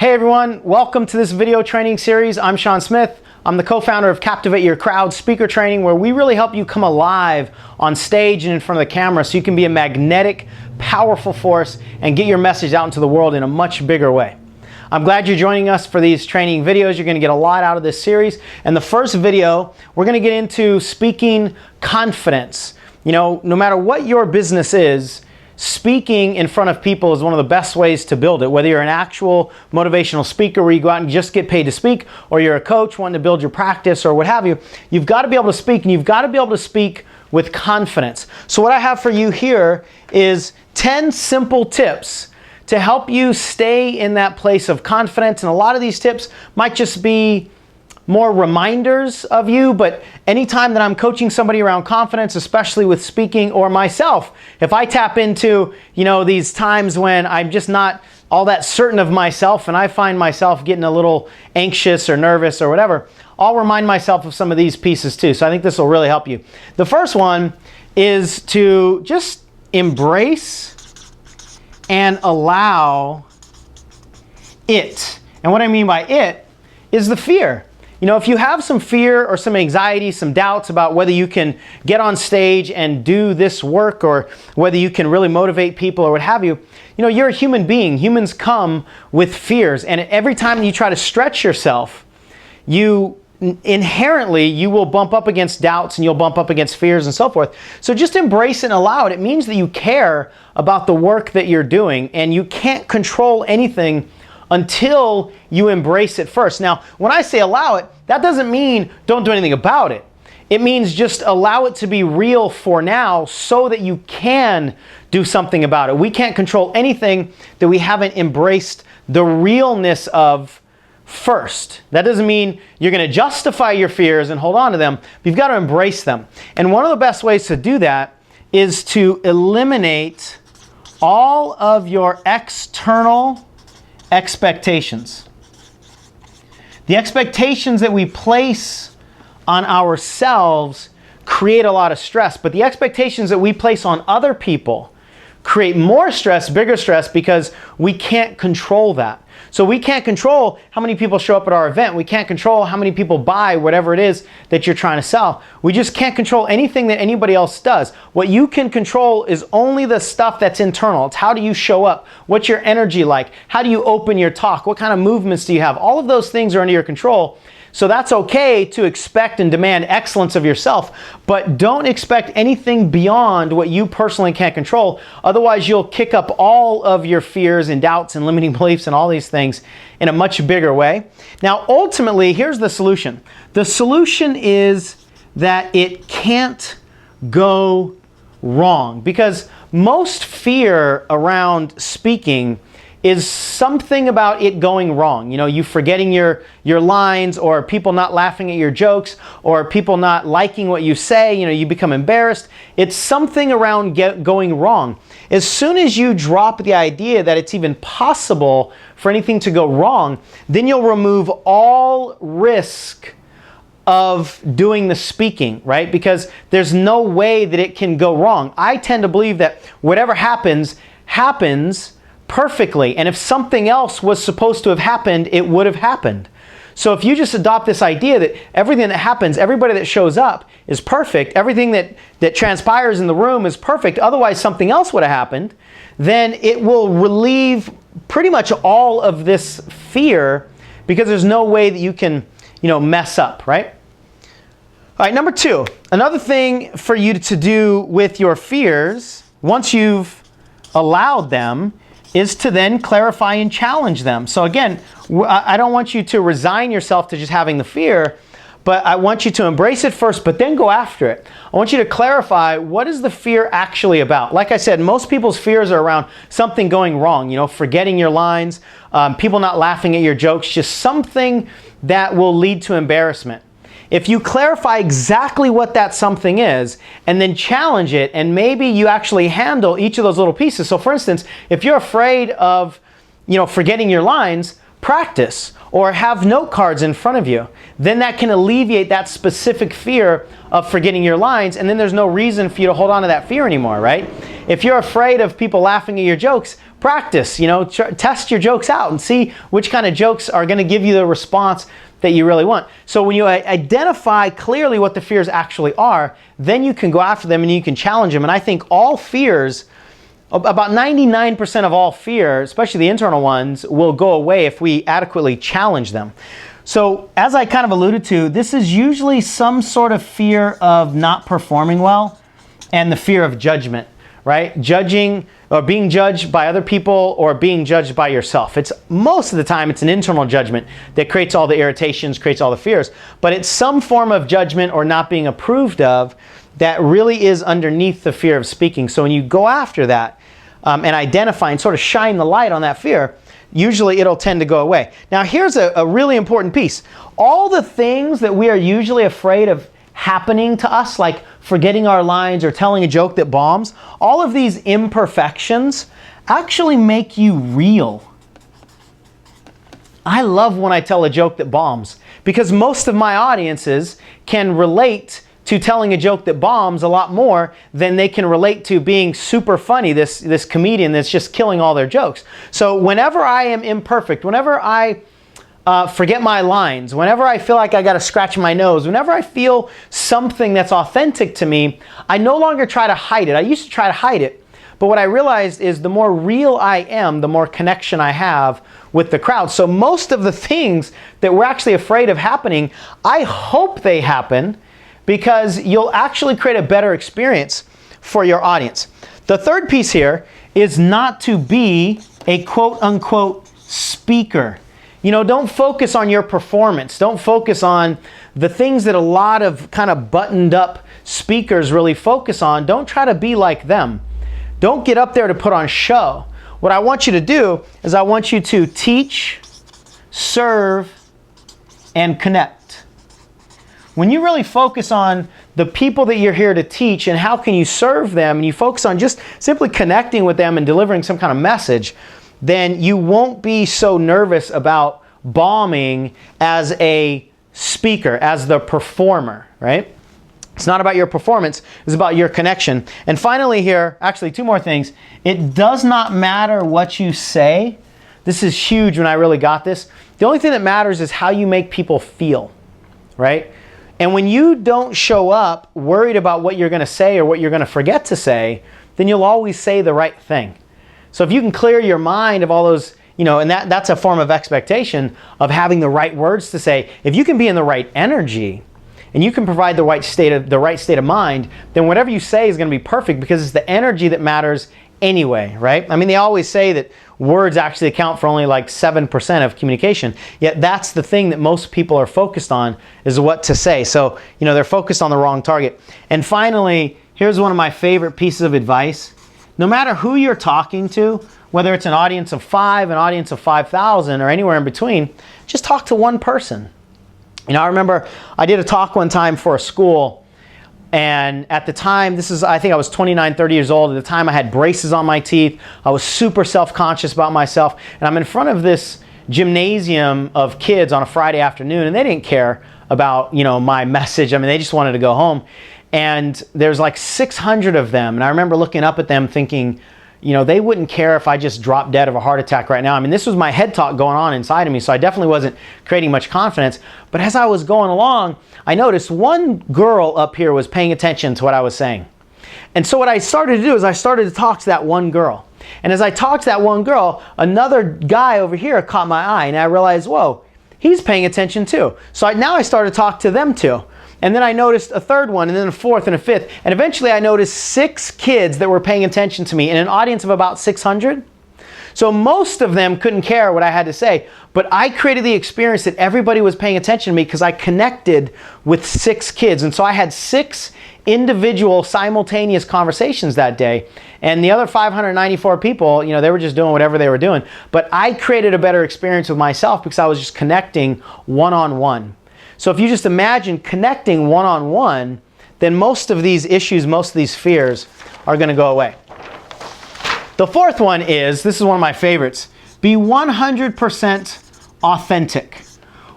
Hey everyone, welcome to this video training series. I'm Sean Smith. I'm the co-founder of Captivate Your Crowd speaker training, where we really help you come alive on stage and in front of the camera so you can be a magnetic, powerful force and get your message out into the world in a much bigger way. I'm glad you're joining us for these training videos. You're going to get a lot out of this series. And the first video, we're going to get into speaking confidence. You know, no matter what your business is, speaking in front of people is one of the best ways to build it. Whether you're an actual motivational speaker where you go out and just get paid to speak, or you're a coach wanting to build your practice or what have you, you've got to be able to speak, and you've got to be able to speak with confidence. So what I have for you here is 10 simple tips to help you stay in that place of confidence. And a lot of these tips might just be more reminders of you, but anytime that I'm coaching somebody around confidence, especially with speaking, or myself, if I tap into, these times when I'm just not all that certain of myself and I find myself getting a little anxious or nervous or whatever, I'll remind myself of some of these pieces too. So I think this will really help you. The first one is to just embrace and allow it. And what I mean by it is the fear. If you have some fear or some anxiety, some doubts about whether you can get on stage and do this work, or whether you can really motivate people or what have you, you're a human being. Humans come with fears. And every time you try to stretch yourself, you will bump up against doubts, and you'll bump up against fears and so forth. So just embrace it and allow it. It means that you care about the work that you're doing, and you can't control anything until you embrace it first. Now, when I say allow it, that doesn't mean don't do anything about it. It means just allow it to be real for now so that you can do something about it. We can't control anything that we haven't embraced the realness of first. That doesn't mean you're going to justify your fears and hold on to them. You've got to embrace them. And one of the best ways to do that is to eliminate all of your external expectations. The expectations that we place on ourselves create a lot of stress, but the expectations that we place on other people create more stress, bigger stress, because we can't control that. So we can't control how many people show up at our event. We can't control how many people buy whatever it is that you're trying to sell. We just can't control anything that anybody else does. What you can control is only the stuff that's internal. It's how do you show up? What's your energy like? How do you open your talk? What kind of movements do you have? All of those things are under your control. So that's okay to expect and demand excellence of yourself, but don't expect anything beyond what you personally can't control. Otherwise, you'll kick up all of your fears and doubts and limiting beliefs and all these things in a much bigger way. Now, ultimately, here's the solution. The solution is that it can't go wrong, because most fear around speaking is something about it going wrong. You forgetting your lines, or people not laughing at your jokes, or people not liking what you say, you become embarrassed. It's something around going wrong. As soon as you drop the idea that it's even possible for anything to go wrong, then you'll remove all risk of doing the speaking, right? Because there's no way that it can go wrong. I tend to believe that whatever happens perfectly. And if something else was supposed to have happened, it would have happened. So if you just adopt this idea that everything that happens, everybody that shows up is perfect, everything that transpires in the room is perfect, otherwise something else would have happened, then it will relieve pretty much all of this fear, because there's no way that you can, mess up, right? All right, number 2, another thing for you to do with your fears, once you've allowed them, is to then clarify and challenge them. So again, I don't want you to resign yourself to just having the fear, but I want you to embrace it first, but then go after it. I want you to clarify, what is the fear actually about? Like I said, most people's fears are around something going wrong, forgetting your lines, people not laughing at your jokes, just something that will lead to embarrassment. If you clarify exactly what that something is and then challenge it, and maybe you actually handle each of those little pieces. So for instance, if you're afraid of, forgetting your lines, practice or have note cards in front of you. Then that can alleviate that specific fear of forgetting your lines, and then there's no reason for you to hold on to that fear anymore, right? If you're afraid of people laughing at your jokes, practice, test your jokes out and see which kind of jokes are going to give you the response that you really want. So when you identify clearly what the fears actually are, then you can go after them and you can challenge them. And I think all fears, about 99% of all fear, especially the internal ones, will go away if we adequately challenge them. So as I kind of alluded to, this is usually some sort of fear of not performing well and the fear of judgment, right? Judging or being judged by other people or being judged by yourself. It's most of the time it's an internal judgment that creates all the irritations, creates all the fears, but it's some form of judgment or not being approved of that really is underneath the fear of speaking. So when you go after that and identify and sort of shine the light on that fear, usually it'll tend to go away. Now here's a really important piece. All the things that we are usually afraid of happening to us, like forgetting our lines or telling a joke that bombs, all of these imperfections actually make you real. I love when I tell a joke that bombs because most of my audiences can relate to telling a joke that bombs a lot more than they can relate to being super funny, this comedian that's just killing all their jokes. So whenever I am imperfect, whenever I forget my lines, whenever I feel like I got to scratch my nose, whenever I feel something that's authentic to me, I no longer try to hide it. I used to try to hide it, but what I realized is the more real I am, the more connection I have with the crowd. So most of the things that we're actually afraid of happening, I hope they happen because you'll actually create a better experience for your audience. The third piece here is not to be a quote-unquote speaker. Don't focus on your performance. Don't focus on the things that a lot of kind of buttoned up speakers really focus on. Don't try to be like them. Don't get up there to put on show. What I want you to do is I want you to teach, serve, and connect. When you really focus on the people that you're here to teach and how can you serve them, and you focus on just simply connecting with them and delivering some kind of message, then you won't be so nervous about bombing as a speaker, as the performer, right? It's not about your performance, it's about your connection. And finally here, actually two more things. It does not matter what you say. This is huge when I really got this. The only thing that matters is how you make people feel, right? And when you don't show up worried about what you're going to say or what you're going to forget to say, then you'll always say the right thing. So if you can clear your mind of all those, and that's a form of expectation of having the right words to say. If you can be in the right energy and you can provide the right state of mind, then whatever you say is going to be perfect because it's the energy that matters anyway, right? I mean, they always say that words actually account for only like 7% of communication, yet that's the thing that most people are focused on is what to say. So, they're focused on the wrong target. And finally, here's one of my favorite pieces of advice. No matter who you're talking to, whether it's an audience of 5, an audience of 5,000, or anywhere in between, just talk to one person. I remember I did a talk one time for a school, and at the time, I think I was 29, 30 years old. At the time, I had braces on my teeth. I was super self-conscious about myself, and I'm in front of this gymnasium of kids on a Friday afternoon, and they didn't care about, my message. I mean, they just wanted to go home. And there's like 600 of them. And I remember looking up at them thinking, they wouldn't care if I just dropped dead of a heart attack right now. I mean, this was my head talk going on inside of me, so I definitely wasn't creating much confidence. But as I was going along, I noticed one girl up here was paying attention to what I was saying. And so what I started to do is I started to talk to that one girl. And as I talked to that one girl, another guy over here caught my eye, and I realized, whoa, he's paying attention too. So now I started to talk to them too. And then I noticed a third one, and then a fourth and a fifth. And eventually I noticed 6 kids that were paying attention to me in an audience of about 600. So most of them couldn't care what I had to say, but I created the experience that everybody was paying attention to me because I connected with 6 kids. And so I had 6 individual simultaneous conversations that day. And the other 594 people, they were just doing whatever they were doing. But I created a better experience with myself because I was just connecting one-on-one. So if you just imagine connecting one-on-one, then most of these issues, most of these fears are going to go away. The fourth one is, this is one of my favorites, be 100% authentic.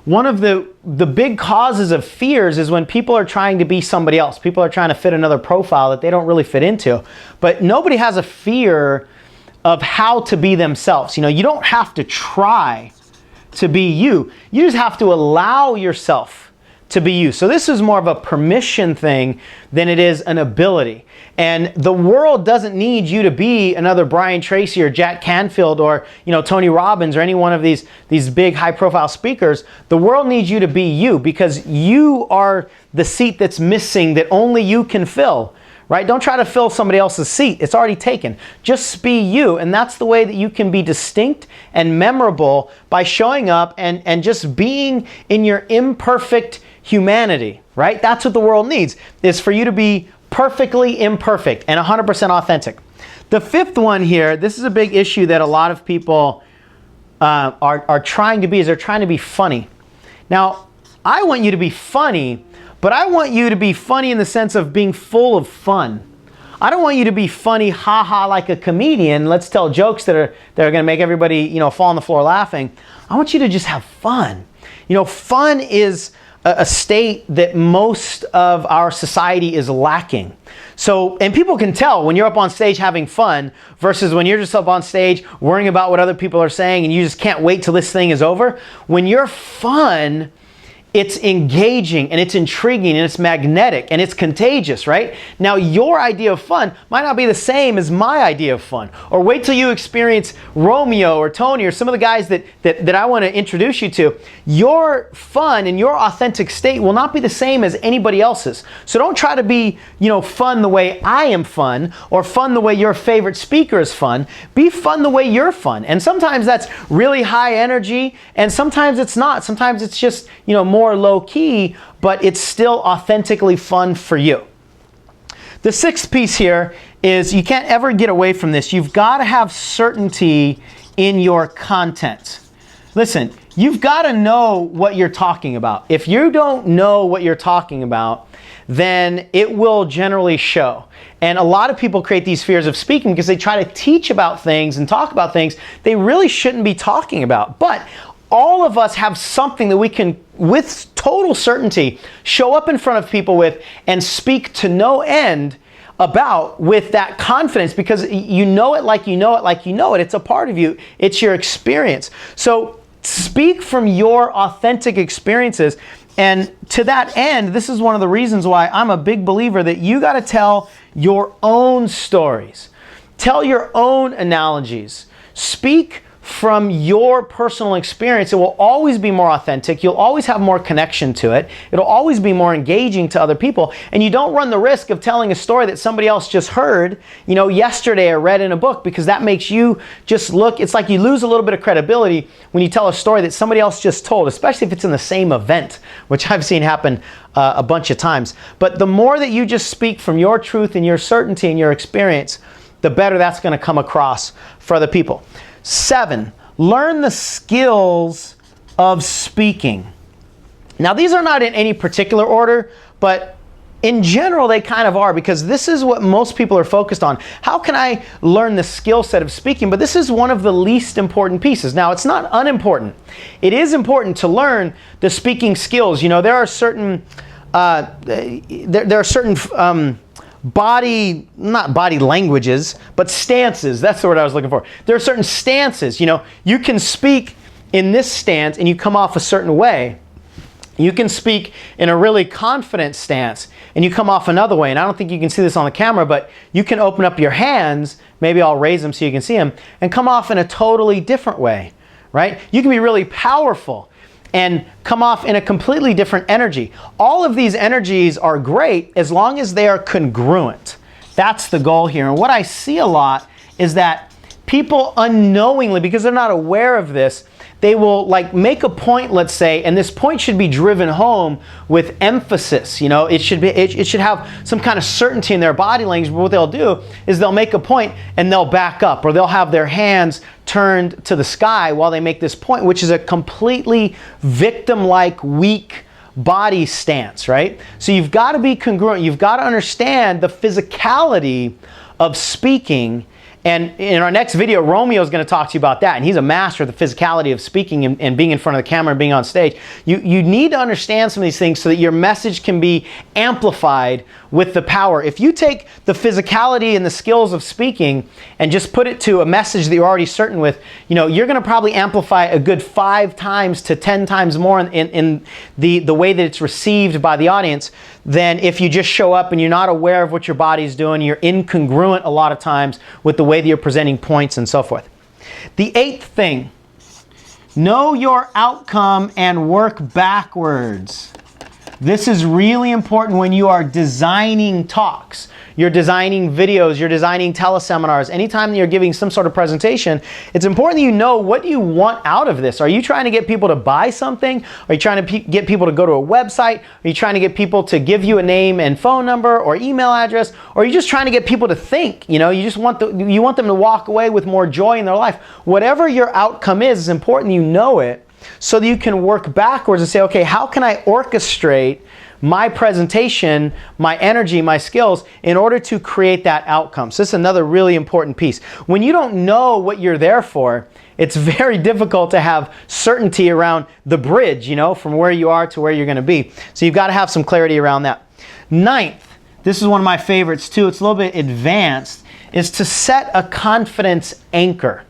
One of the big causes of fears is when people are trying to be somebody else. People are trying to fit another profile that they don't really fit into. But nobody has a fear of how to be themselves. You know, you don't have to try to be you. You just have to allow yourself to be you. So this is more of a permission thing than it is an ability. And the world doesn't need you to be another Brian Tracy or Jack Canfield or, you know, Tony Robbins or any one of these big high-profile speakers. The world needs you to be you, because you are the seat that's missing that only you can fill. Right? Don't try to fill somebody else's seat. It's already taken. Just be you. And that's the way that you can be distinct and memorable, by showing up and just being in your imperfect humanity. Right? That's what the world needs, is for you to be perfectly imperfect and 100% authentic. The fifth one here, this is a big issue that a lot of people are trying to be, is they're trying to be funny. Now, I want you to be funny, but I want you to be funny in the sense of being full of fun. I don't want you to be funny, ha-ha, like a comedian. Let's tell jokes that are going to make everybody, you know, fall on the floor laughing. I want you to just have fun. You know, fun is a state that most of our society is lacking. So, and people can tell when you're up on stage having fun versus when you're just up on stage worrying about what other people are saying and you just can't wait till this thing is over. When you're fun, it's engaging and it's intriguing and it's magnetic and it's contagious, right? Now, your idea of fun might not be the same as my idea of fun. Or wait till you experience Romeo or Tony or some of the guys that I want to introduce you to. Your fun and your authentic state will not be the same as anybody else's. So don't try to be, you know, fun the way I am fun, or fun the way your favorite speaker is fun. Be fun the way you're fun. And sometimes that's really high energy, and sometimes it's not. Sometimes it's just, you know, more low key, but it's still authentically fun for you. The sixth piece here is you can't ever get away from this. You've got to have certainty in your content. Listen, you've got to know what you're talking about. If you don't know what you're talking about, then it will generally show. And a lot of people create these fears of speaking because they try to teach about things and talk about things they really shouldn't be talking about. But all of us have something that we can, with total certainty, show up in front of people with and speak to no end about with that confidence, because you know it like you know it like you know it. It's a part of you. It's your experience. So speak from your authentic experiences. And to that end, this is one of the reasons why I'm a big believer that you got to tell your own stories. Tell your own analogies. Speak from your personal experience. It will always be more authentic. You'll always have more connection to it. It'll always be more engaging to other people. And you don't run the risk of telling a story that somebody else just heard, you know, yesterday or read in a book, because that makes you just look, it's like you lose a little bit of credibility when you tell a story that somebody else just told, especially if it's in the same event, which I've seen happen a bunch of times. But the more that you just speak from your truth and your certainty and your experience, the better that's going to come across for other people. 7, learn the skills of speaking. Now, these are not in any particular order, but in general, they kind of are, because this is what most people are focused on. How can I learn the skill set of speaking? But this is one of the least important pieces. Now, it's not unimportant. It is important to learn the speaking skills. You know, there are certain, not body languages, but stances. That's the word I was looking for. There are certain stances. You know, you can speak in this stance and you come off a certain way. You can speak in a really confident stance and you come off another way. And I don't think you can see this on the camera, but you can open up your hands, maybe I'll raise them so you can see them, and come off in a totally different way, right? You can be really powerful and come off in a completely different energy. All of these energies are great as long as they are congruent. That's the goal here. And what I see a lot is that people unknowingly, because they're not aware of this, they will like make a point, let's say, and this point should be driven home with emphasis. You know, it should have some kind of certainty in their body language. But what they'll do is they'll make a point and they'll back up, or they'll have their hands turned to the sky while they make this point, which is a completely victim-like, weak body stance, right? So you've got to be congruent. You've got to understand the physicality of speaking And in our next video, Romeo is going to talk to you about that. And he's a master of the physicality of speaking and being in front of the camera and being on stage. You need to understand some of these things so that your message can be amplified with the power. If you take the physicality and the skills of speaking and just put it to a message that you're already certain with, you're going to probably amplify a good 5 times to 10 times more in the way that it's received by the audience than if you just show up and you're not aware of what your body's doing. You're incongruent a lot of times with the way that you're presenting points and so forth. The 8th thing, know your outcome and work backwards. This is really important when you are designing talks. You're designing videos, you're designing teleseminars. Anytime that you're giving some sort of presentation, it's important that you know, what do you want out of this? Are you trying to get people to buy something? Are you trying to get people to go to a website? Are you trying to get people to give you a name and phone number or email address? Or are you just trying to get people to think? You just want you want them to walk away with more joy in their life. Whatever your outcome is, it's important that you know it so that you can work backwards and say, okay, how can I orchestrate my presentation, my energy, my skills in order to create that outcome? So this is another really important piece. When you don't know what you're there for, it's very difficult to have certainty around the bridge, from where you are to where you're going to be. So you've got to have some clarity around that. 9th, this is one of my favorites too. It's a little bit advanced, is to set a confidence anchor.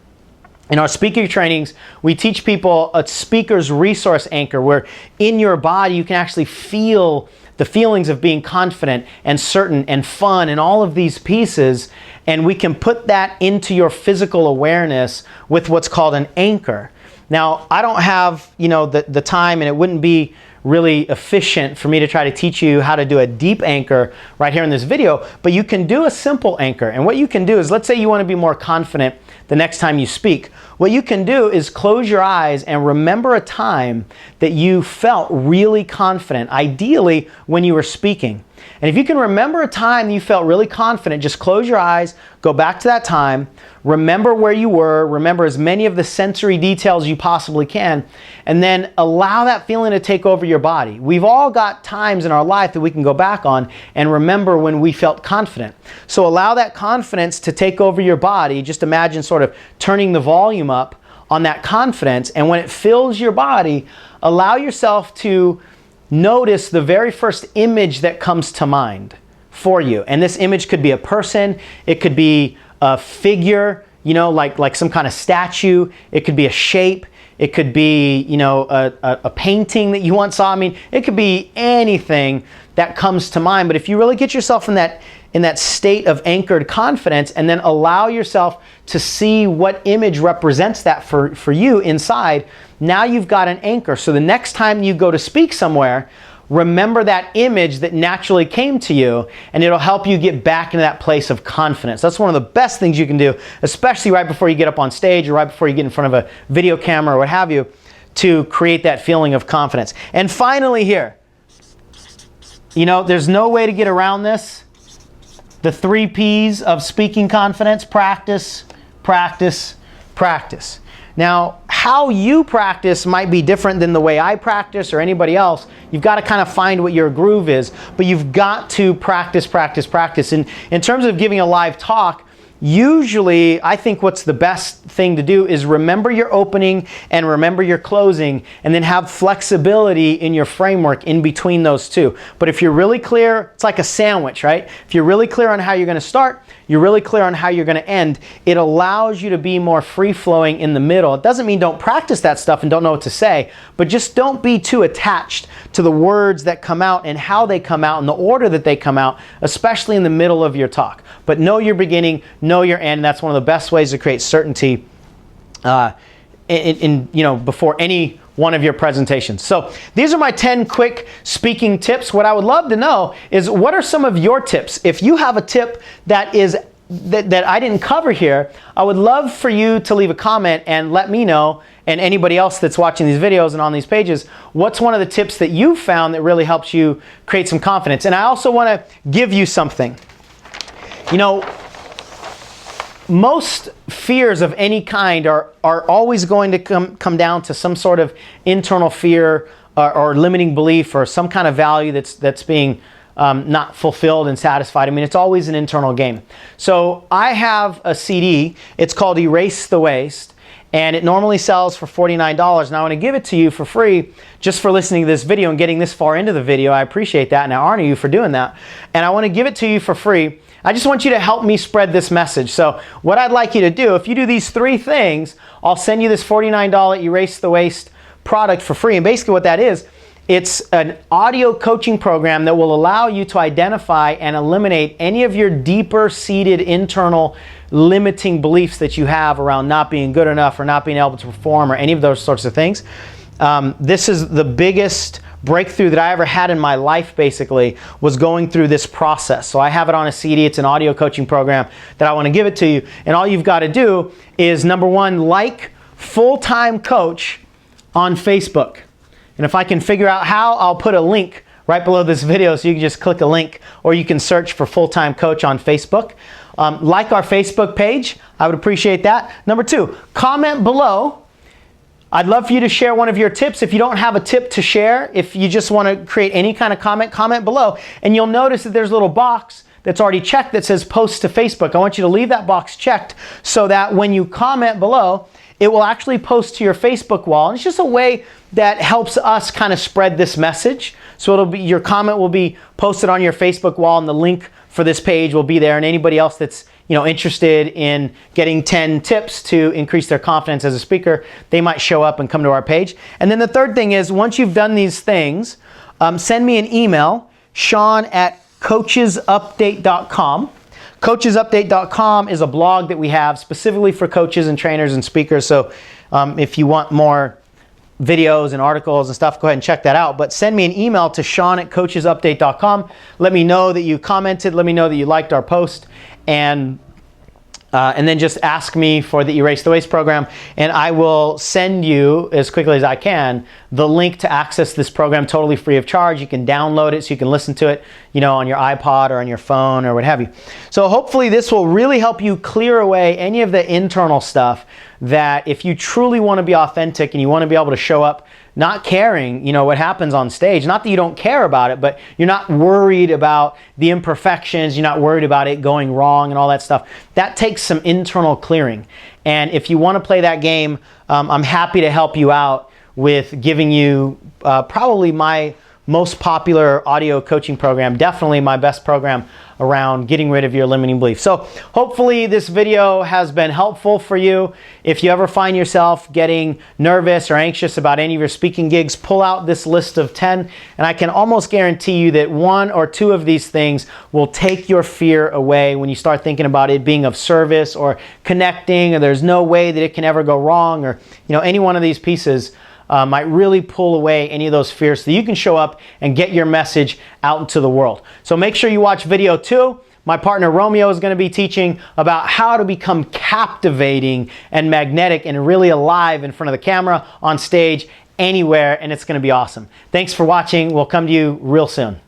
In our speaker trainings, we teach people a speaker's resource anchor, where in your body you can actually feel the feelings of being confident and certain and fun and all of these pieces, and we can put that into your physical awareness with what's called an anchor. Now, I don't have, the time, and it wouldn't be really efficient for me to try to teach you how to do a deep anchor right here in this video, but you can do a simple anchor. And what you can do is, let's say you want to be more confident the next time you speak. What you can do is close your eyes and remember a time that you felt really confident, ideally when you were speaking. And if you can remember a time you felt really confident, just close your eyes, go back to that time, remember where you were, remember as many of the sensory details you possibly can, and then allow that feeling to take over your body. We've all got times in our life that we can go back on and remember when we felt confident. So allow that confidence to take over your body. Just imagine sort of turning the volume up on that confidence, and when it fills your body, allow yourself to notice the very first image that comes to mind for you. And this image could be a person, it could be a figure, like some kind of statue, it could be a shape, it could be, a painting that you once saw. It could be anything that comes to mind. But if you really get yourself in that state of anchored confidence, and then allow yourself to see what image represents that for you inside, now you've got an anchor. So the next time you go to speak somewhere, remember that image that naturally came to you, and it'll help you get back into that place of confidence. That's one of the best things you can do, especially right before you get up on stage or right before you get in front of a video camera or what have you, to create that feeling of confidence. And finally here, there's no way to get around this. The 3 P's of speaking confidence: practice, practice, practice. Now, how you practice might be different than the way I practice or anybody else. You've got to kind of find what your groove is, but you've got to practice, practice, practice. And in terms of giving a live talk, usually, I think what's the best thing to do is remember your opening and remember your closing, and then have flexibility in your framework in between those two. But if you're really clear, it's like a sandwich, right? If you're really clear on how you're going to start, you're really clear on how you're going to end, it allows you to be more free-flowing in the middle. It doesn't mean don't practice that stuff and don't know what to say, but just don't be too attached to the words that come out and how they come out and the order that they come out, especially in the middle of your talk. But know your beginning, know your end. That's one of the best ways to create certainty before any one of your presentations. So these are my 10 quick speaking tips. What I would love to know is, what are some of your tips? If you have a tip that I didn't cover here, I would love for you to leave a comment and let me know, and anybody else that's watching these videos and on these pages, what's one of the tips that you found that really helps you create some confidence. And I also want to give you something. Most fears of any kind are always going to come down to some sort of internal fear or limiting belief or some kind of value that's being not fulfilled and satisfied. I mean, it's always an internal game. So I have a CD. It's called Erase the Waste, and it normally sells for $49. Now I want to give it to you for free just for listening to this video and getting this far into the video. I appreciate that, and I honor you for doing that. And I want to give it to you for free. I just want you to help me spread this message. So what I'd like you to do, if you do these 3 things, I'll send you this $49 Erase the Waste product for free. And basically what that is, it's an audio coaching program that will allow you to identify and eliminate any of your deeper seated internal limiting beliefs that you have around not being good enough or not being able to perform or any of those sorts of things. This is the biggest breakthrough that I ever had in my life, basically, was going through this process. So I have it on a CD. It's an audio coaching program that I want to give it to you. And all you've got to do is, number 1, like Full-Time Coach on Facebook. And if I can figure out how, I'll put a link right below this video so you can just click a link, or you can search for Full-Time Coach on Facebook. Like our Facebook page. I would appreciate that. Number 2, comment below. I'd love for you to share one of your tips. If you don't have a tip to share, if you just want to create any kind of comment below. And you'll notice that there's a little box that's already checked that says post to Facebook. I want you to leave that box checked so that when you comment below, it will actually post to your Facebook wall. And it's just a way that helps us kind of spread this message. So it'll be, your comment will be posted on your Facebook wall, and the link for this page will be there. And anybody else that's interested in getting 10 tips to increase their confidence as a speaker, they might show up and come to our page. And then the third thing is, once you've done these things, send me an email, Sean@coachesupdate.com. Coachesupdate.com is a blog that we have specifically for coaches and trainers and speakers. So if you want more videos and articles and stuff, go ahead and check that out. But send me an email to Sean@coachesupdate.com. Let me know that you commented. Let me know that you liked our post. And then just ask me for the Erase the Waste program, and I will send you, as quickly as I can, the link to access this program totally free of charge. You can download it so you can listen to it, on your iPod or on your phone or what have you. So hopefully this will really help you clear away any of the internal stuff that, if you truly want to be authentic and you want to be able to show up not caring, what happens on stage. Not that you don't care about it, but you're not worried about the imperfections. You're not worried about it going wrong and all that stuff. That takes some internal clearing. And if you want to play that game, I'm happy to help you out with giving you probably my most popular audio coaching program, definitely my best program around getting rid of your limiting beliefs. So hopefully this video has been helpful for you. If you ever find yourself getting nervous or anxious about any of your speaking gigs, pull out this list of 10, and I can almost guarantee you that 1 or 2 of these things will take your fear away when you start thinking about it being of service or connecting, or there's no way that it can ever go wrong, or any one of these pieces might really pull away any of those fears so you can show up and get your message out into the world. So make sure you watch video 2. My partner Romeo is going to be teaching about how to become captivating and magnetic and really alive in front of the camera, on stage, anywhere, and it's going to be awesome. Thanks for watching. We'll come to you real soon.